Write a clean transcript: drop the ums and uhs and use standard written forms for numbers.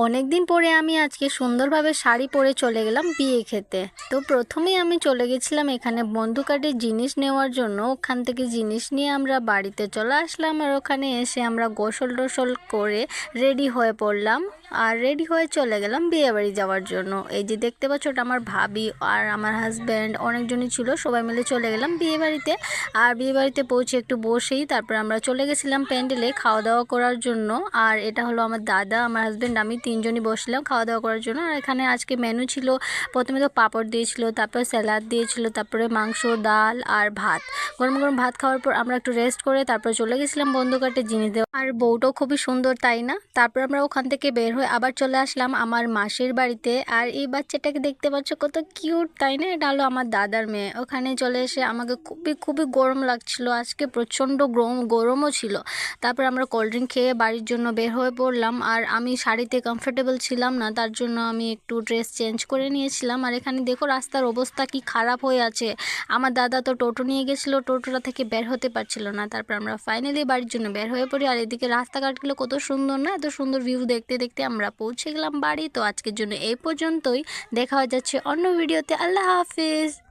অনেক দিন পরে আমি আজকে সুন্দরভাবে শাড়ি পরে চলে গেলাম বিয়ে খেতে। তো প্রথমেই আমি চলে গেছিলাম এখানে বন্ধু কার্ডের জিনিস নেওয়ার জন্য। ওখান থেকে জিনিস নিয়ে আমরা বাড়িতে চলে আসলাম, আর ওখানে এসে আমরা গোসল টোসল করে রেডি হয়ে পড়লাম আর রেডি হয়ে চলে গেলাম বিয়ে বাড়ি যাওয়ার জন্য। এই যে দেখতে পাচ্ছ, ওটা আমার ভাবি আর আমার হাজব্যান্ড, অনেকজনই ছিল, সবাই মিলে চলে গেলাম বিয়ে বাড়িতে। আর বিয়ে বাড়িতে পৌঁছে একটু বসেই তারপর আমরা চলে গেছিলাম প্যান্ডেলে খাওয়া দাওয়া করার জন্য। আর এটা হলো আমার দাদা, আমার হাজব্যান্ড, আমি তিনজনই বসলাম খাওয়া দাওয়া করার জন্য। আর এখানে আজকে মেনু ছিল, প্রথমে তো পাঁপড় দিয়েছিল, তারপর স্যালাড দিয়েছিল, তারপরে মাংস, ডাল আর ভাত। গরম গরম ভাত খাওয়ার পর আমরা একটু রেস্ট করে তারপর চলে গেছিলাম বন্ধু কাটে জিনিস দেওয়া। আর বউটাও খুবই সুন্দর, তাই না? তারপর আমরা ওখান থেকে বের হয়ে আবার চলে আসলাম আমার মাসির বাড়িতে। আর এই বাচ্চাটাকে দেখতে পাচ্ছ, কত কিউট, তাই না? এটা হলো আমার দাদার মেয়ে। ওখানে চলে এসে আমাকে খুবই খুবই গরম লাগছিল, আজকে প্রচণ্ড গরমও ছিল। তারপর আমরা কোল্ড ড্রিঙ্ক খেয়ে বাড়ির জন্য বের হয়ে পড়লাম। আর আমি শাড়িতে কমফোর্টেবল ছিলাম না, তার জন্য আমি একটু ড্রেস চেঞ্জ করে নিয়েছিলাম। আর এখানে দেখো রাস্তার অবস্থা কি খারাপ হয়ে আছে। আমার দাদা তো টোটো নিয়ে গেছিলো, টোটোটা থেকে বের হতে পারছিল না। তারপর আমরা ফাইনালি বাড়ির জন্য বের হয়ে পড়ি। আর এদিকে রাস্তাঘাটগুলো কত সুন্দর না, এত সুন্দর ভিউ দেখতে দেখতে আমরা পৌঁছে গেলাম বাড়ি। তো আজকের জন্য এই পর্যন্তই, দেখা হয়ে যাচ্ছে অন্য ভিডিওতে। আল্লাহ হাফিজ।